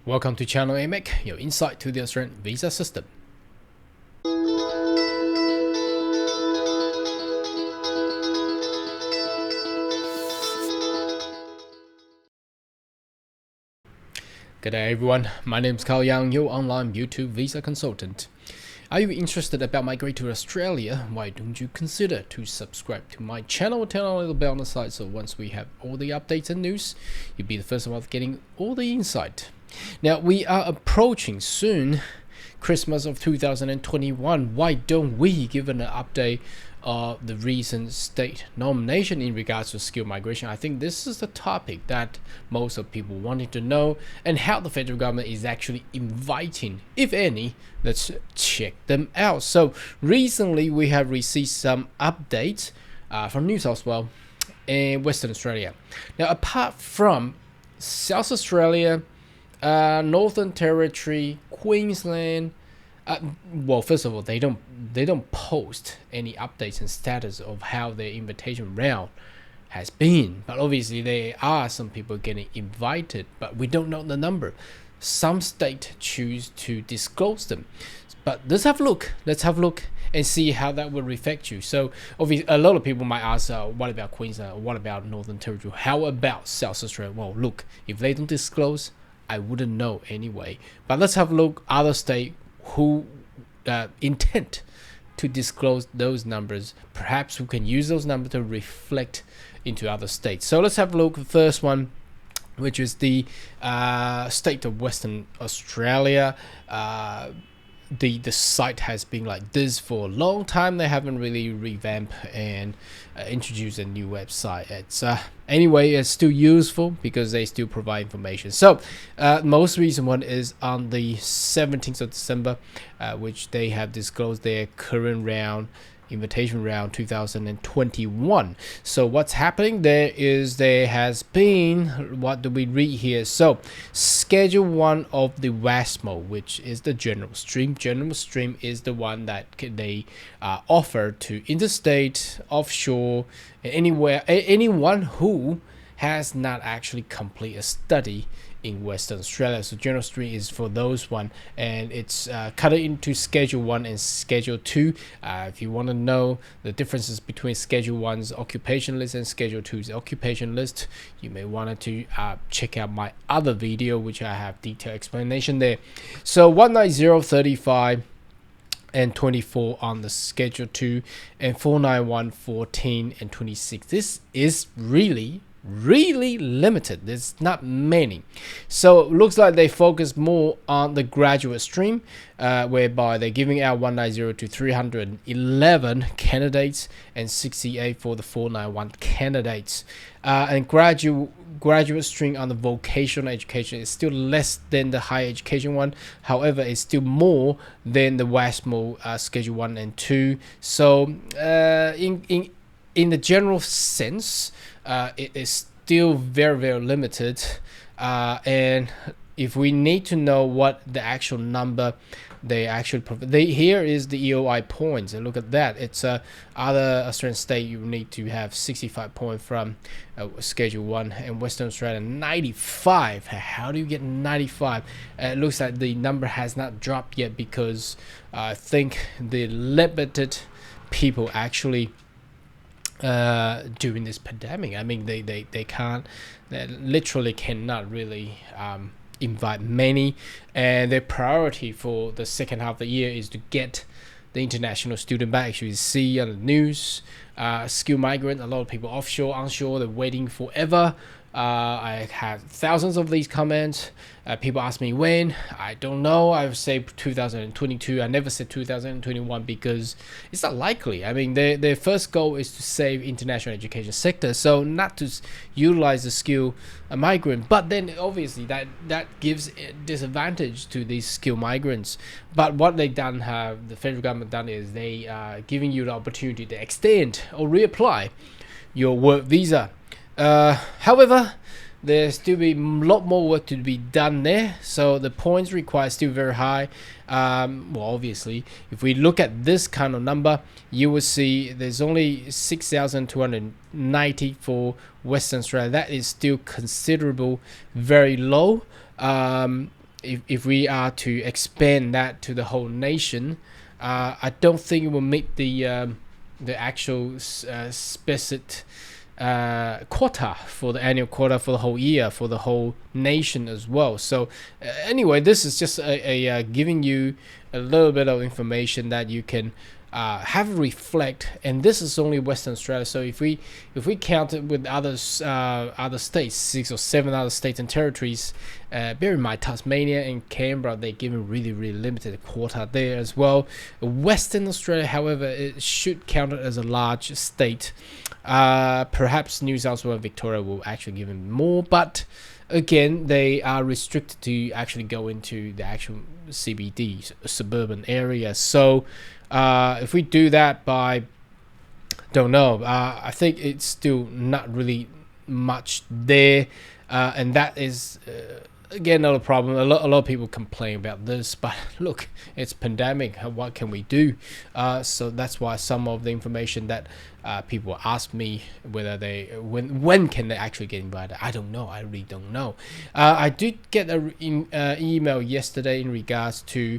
Welcome to Channel AMEC, your insight to the Australian visa system. Good day everyone, my name is Carl Yang, your online YouTube visa consultant. Are you interested about migrating to Australia? Why don't you consider to subscribe to my channel, turn on a little bell on the side so once we have all the updates and news, you'll be the first one getting all the insight. Now we are approaching soon Christmas of 2021. Why don't we give an update of the recent state nomination in regards to skill migration? I think this is the topic that most of people wanted to know, and how the federal government is actually inviting, if any. Let's check them out. So recently we have received some updates from New South Wales and Western Australia. Now apart from South Australia, Northern Territory, Queensland, well, first of all, they don't post any updates and status of how their invitation round has been. But obviously, there are some people getting invited, but we don't know the number. Some states choose to disclose them. But let's have a look. Let's have a look and see how that will affect you. So, obviously, a lot of people might ask, what about Queensland? What about Northern Territory? How about South Australia? Well, look, if they don't disclose, I wouldn't know anyway. But let's have a look other state who intend to disclose those numbers. Perhaps we can use those numbers to reflect into other states. So let's have a look at the first one, which is the state of Western Australia. The site has been like this for a long time. They haven't really revamped and introduced a new website. It's anyway, it's still useful because they still provide information. So most recent one is on the 17th of December, which they have disclosed their current round, invitation round 2021. So what's happening there is there has been, what do we read here? So schedule 1 of the WASMO, which is the general stream. General stream is the one that they offer to interstate, offshore, anywhere, anyone who has not actually complete a study in Western Australia. So general stream is for those one, and it's cut into schedule 1 and schedule 2. If you want to know the differences between schedule 1's occupation list and schedule 2's occupation list, you may want to check out my other video, which I have detailed explanation there. So 190, 35 and 24 on the schedule 2, and 491, 14 and 26. This is really limited. There's not many. So it looks like they focus more on the graduate stream, whereby they're giving out 190 to 311 candidates and 68 for the 491 candidates. And graduate stream on the vocational education is still less than the higher education one. However, it's still more than the WASMO schedule 1 and 2. So in the general sense, it is still very limited, and if we need to know what the actual number they actually provide, here is the EOI points, and look at that. It's other Australian state you need to have 65 points from schedule 1, and Western Australia 95. How do you get 95? It looks like the number has not dropped yet because I think the limited people actually during this pandemic. I mean, they literally cannot really invite many, and their priority for the second half of the year is to get the international student back. Actually, see on the news, skill migrant, a lot of people offshore, onshore, they're waiting forever. I have thousands of these comments. People ask me when. I don't know. I would say 2022. I never said 2021 because it's not likely. I mean, their first goal is to save international education sector, so not to utilize the skill migrant. But then obviously that gives a disadvantage to these skill migrants. But what they done, have the federal government done, is they are giving you the opportunity to extend or reapply your work visa. However, there's still be a lot more work to be done there, so the points required still very high. Well, obviously, if we look at this kind of number, you will see there's only 6,290 for Western Australia. That is still considerable, very low. if we are to expand that to the whole nation, I don't think it will meet the actual specific quota for the annual quota for the whole year for the whole nation as well. So anyway, this is just a giving you a little bit of information that you can have a reflect, and this is only Western Australia. So if we count it with others, other states, 6 or 7 other states and territories, bear in mind Tasmania and Canberra, they're given really limited quota there as well. Western Australia, however, it should count it as a large state. Perhaps New South Wales and Victoria will actually give them more, but again, they are restricted to actually go into the actual CBD, suburban area. So if we do that by, don't know, I think it's still not really much there, and that is again another problem. A lot of people complain about this, but look, it's pandemic. What can we do? So that's why some of the information that people ask me whether they when can they actually get invited. I don't know. I really don't know. I did get an email yesterday in regards to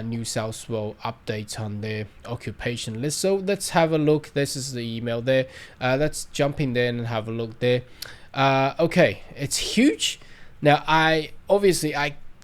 New South Wales updates on their occupation list. So let's have a look. This is the email there. Let's jump in there and have a look there. Okay, it's huge. Now, I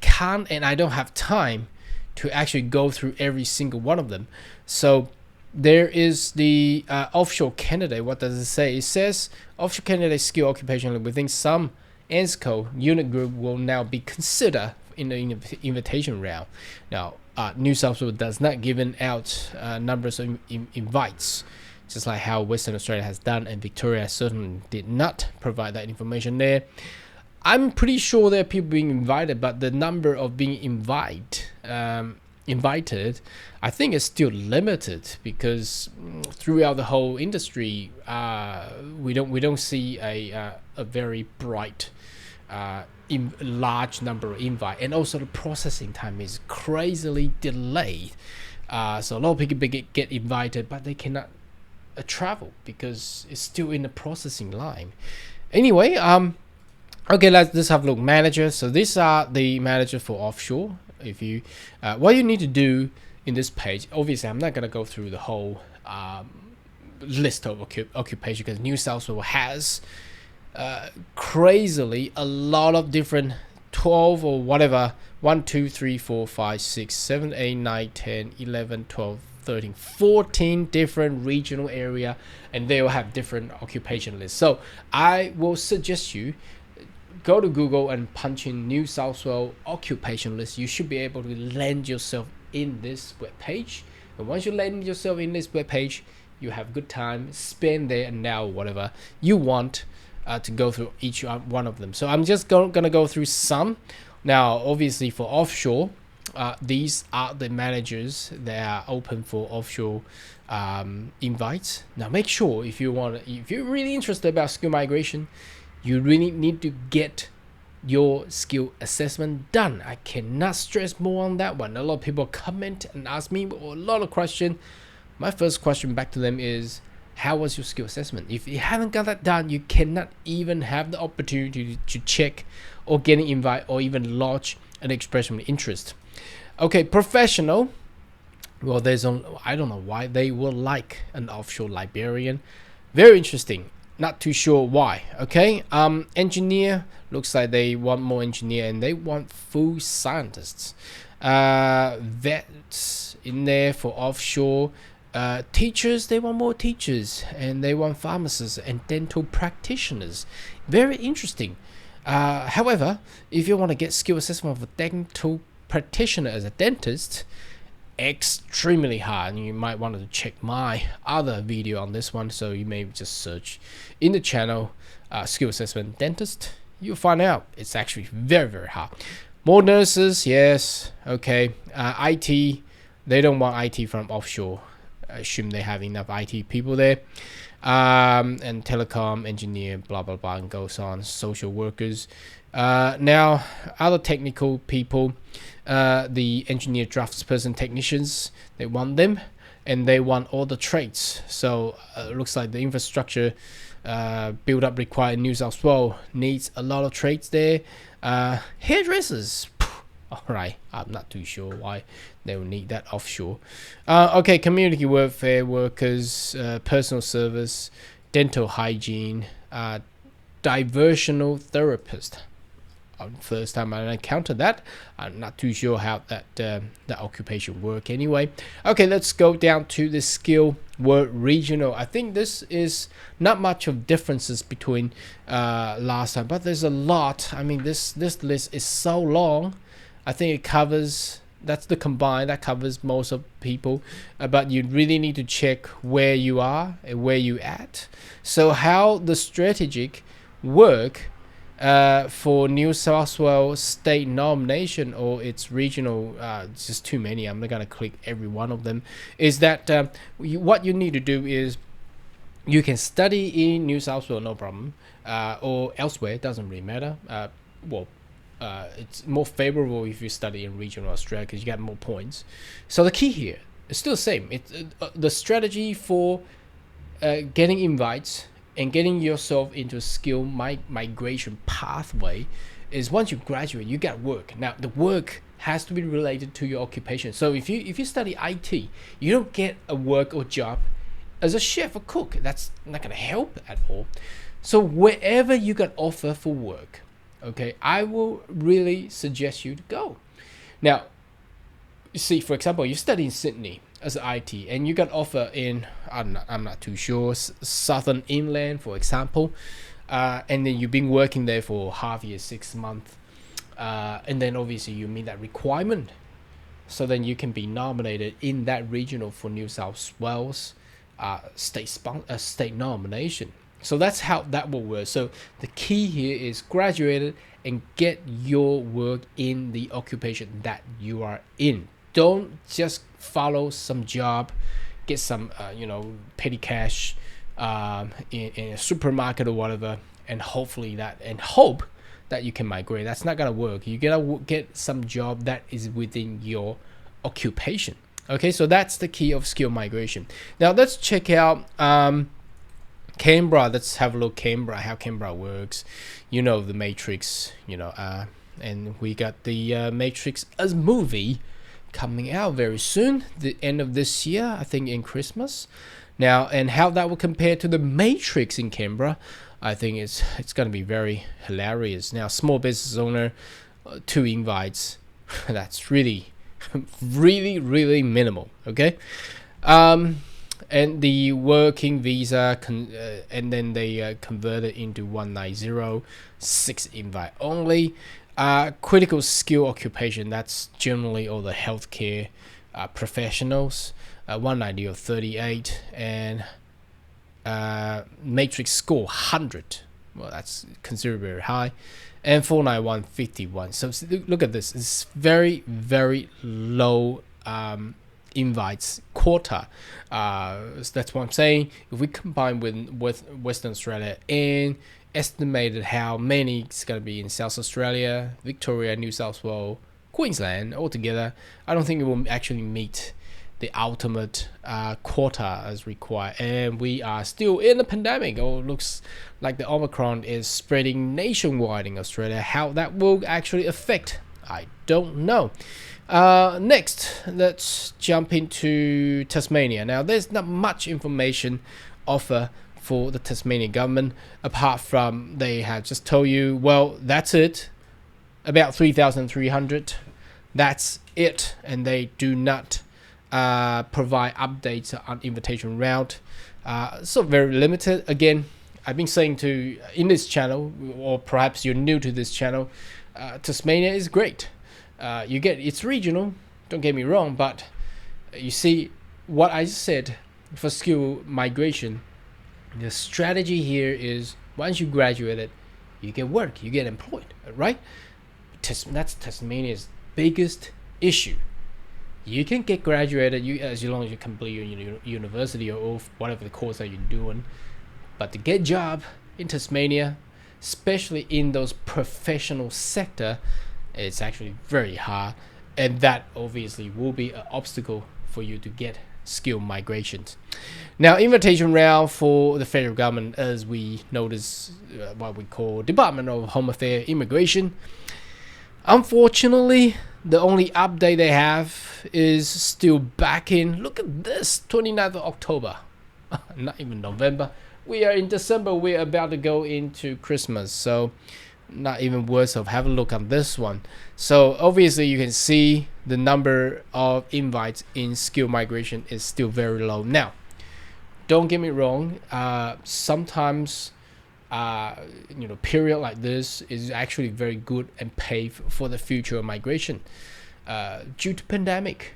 can't and I don't have time to actually go through every single one of them. So there is the offshore candidate. What does it say? It says offshore candidate skill occupation within some ANSCO unit group will now be considered in the invitation round. Now, New South Wales does not give out numbers of invites, just like how Western Australia has done, and Victoria certainly did not provide that information there. I'm pretty sure there are people being invited, but the number of being invited, I think is still limited, because throughout the whole industry, we don't see a very bright, large number of invite, and also the processing time is crazily delayed. So a lot of people get invited, but they cannot travel because it's still in the processing line. Anyway, okay, let's have a look. Manager. So these are the manager for offshore. If you, what you need to do in this page, obviously I'm not gonna go through the whole list of occupation, because New South Wales has crazily a lot of different 12 or whatever 1 2 3 4 5 6 7 8 9 10 11 12 13 14 different regional area, and they will have different occupation lists. So I will suggest you go to Google and punch in New South Wales occupation list. You should be able to land yourself in this web page, and once you land yourself in this web page, you have good time spend there, and now whatever you want to go through each one of them. So I'm just gonna go through some. Now obviously for offshore, these are the managers that are open for offshore invites. Now make sure if you're really interested about skill migration, you really need to get your skill assessment done. I cannot stress more on that one. A lot of people comment and ask me a lot of questions. My first question back to them is, how was your skill assessment? If you haven't got that done, you cannot even have the opportunity to check or get an invite or even lodge an expression of interest. Okay, professional. Well, I don't know why they will like an offshore librarian. Very interesting. Not too sure why. Okay, engineer, looks like they want more engineer, and they want full scientists. Vets in there for offshore. Teachers, they want more teachers, and they want pharmacists and dental practitioners. Very interesting. However, if you want to get skill assessment of a dental practitioner as a dentist, extremely hard. You might want to check my other video on this one, so you may just search in the channel skill assessment dentist. You'll find out it's actually very hard. More nurses, yes, okay. IT, they don't want IT from offshore. I assume they have enough IT people there. And telecom engineer, blah blah blah, and goes on. Social workers. Now other technical people, the engineer, draftsperson, technicians, they want them, and they want all the trades. So it looks like the infrastructure build up required in New South Wales needs a lot of trades there. Hairdressers, All right, I'm not too sure why they will need that offshore. Okay, community welfare workers, personal service, dental hygiene, diversional therapist. First time I encountered that. I'm not too sure how that occupation work anyway. Okay, let's go down to the skill word regional. I think this is not much of differences between last time, but there's a lot. I mean, this list is so long. I think it covers, that's the combined, that covers most of people, but you really need to check where you are and where you at. So how the strategic work for New South Wales state nomination or its regional, it's just too many, I'm not going to click every one of them, is that what you need to do is you can study in New South Wales, no problem, or elsewhere, it doesn't really matter. It's more favorable if you study in regional Australia because you get more points. So the key here is still the same. It's the strategy for getting invites and getting yourself into a skill migration pathway is once you graduate, you get work. Now the work has to be related to your occupation. So if you study IT, you don't get a work or job as a chef or cook. That's not going to help at all. So wherever you got offer for work, okay, I will really suggest you to go. Now, you see, for example, you study in Sydney as an IT and you got offer in, I'm not too sure, Southern Inland, for example, and then you've been working there for half year, 6 months, and then obviously you meet that requirement. So then you can be nominated in that regional for New South Wales state nomination. So that's how that will work. So the key here is graduated and get your work in the occupation that you are in. Don't just follow some job, get some petty cash in a supermarket or whatever, and hope that you can migrate. That's not gonna work. You gotta get some job that is within your occupation. Okay, so that's the key of skill migration. Now let's check out Canberra. Let's have a look Canberra, how Canberra works. You know the Matrix, and we got the Matrix as movie coming out very soon, the end of this year, I think in Christmas. Now, and how that will compare to the Matrix in Canberra, I think it's going to be very hilarious. Now, small business owner, 2 invites, that's really really minimal. Okay, and the working visa and then they convert it into 190, 6 invite only. Critical skill occupation, that's generally all the healthcare professionals, 190 or 38, and matrix score 100, well, that's considered very high, and 491 51. So look at this, it's very low invites quota. So that's what I'm saying. If we combine with Western Australia and estimated how many it's going to be in South Australia, Victoria, New South Wales, Queensland altogether, I don't think it will actually meet the ultimate quota as required, and we are still in a pandemic. Or looks like the Omicron is spreading nationwide in Australia. How that will actually affect, I don't know. Next, let's jump into Tasmania. Now, there's not much information offer for the Tasmanian government, apart from they have just told you, well, that's it, about 3,300, that's it, and they do not provide updates on invitation route, so very limited. Again, I've been saying in this channel, or perhaps you're new to this channel, Tasmania is great. It's regional, don't get me wrong, but you see what I said for skill migration. The strategy here is once you graduated, you get work, you get employed, right? That's Tasmania's biggest issue. You can get graduated as long as you complete your university or whatever the course that you're doing. But to get a job in Tasmania, especially in those professional sector, it's actually very hard. And that obviously will be an obstacle for you to get skill migrations. Now, invitation round for the federal government, as we notice, what we call Department of Home Affairs Immigration. Unfortunately, The only update they have is still back in, look at this, 29th of October. Not even November. We are in December. We're about to go into Christmas. So not even worth of having a look on this one. So obviously you can see the number of invites in skill migration is still very low. Now, don't get me wrong. Sometimes period like this is actually very good and pave for the future of migration. Due to pandemic,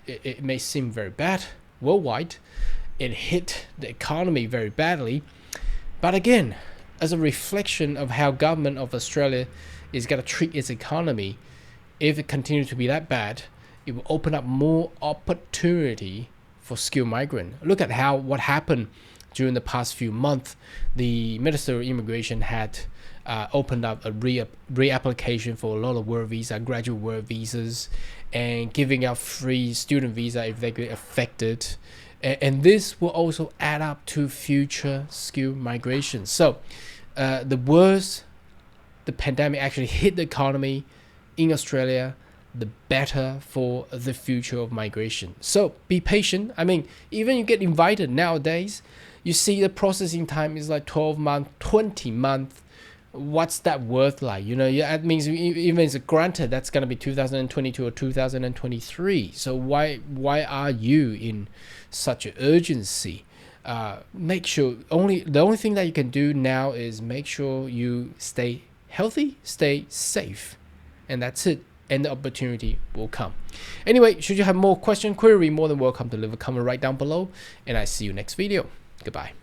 it may seem very bad worldwide. It hit the economy very badly. But again, as a reflection of how government of Australia is going to treat its economy, if it continues to be that bad, it will open up more opportunity for skilled migrant. Look at what happened during the past few months. The Minister of Immigration had opened up a reapplication for a lot of work visa, graduate work visas, and giving out free student visa if they get affected. And this will also add up to future skill migration. So the worse the pandemic actually hit the economy in Australia, the better for the future of migration. So be patient. I mean, even you get invited nowadays, you see the processing time is like 12 months, 20 months. What's that worth like? That means even it's granted that's going to be 2022 or 2023. So why are you in such an urgency? Make sure the only thing that you can do now is make sure you stay healthy, stay safe, and that's it. And the opportunity will come. Anyway, should you have more question, query, more than welcome to leave a comment right down below, and I see you next video. Goodbye.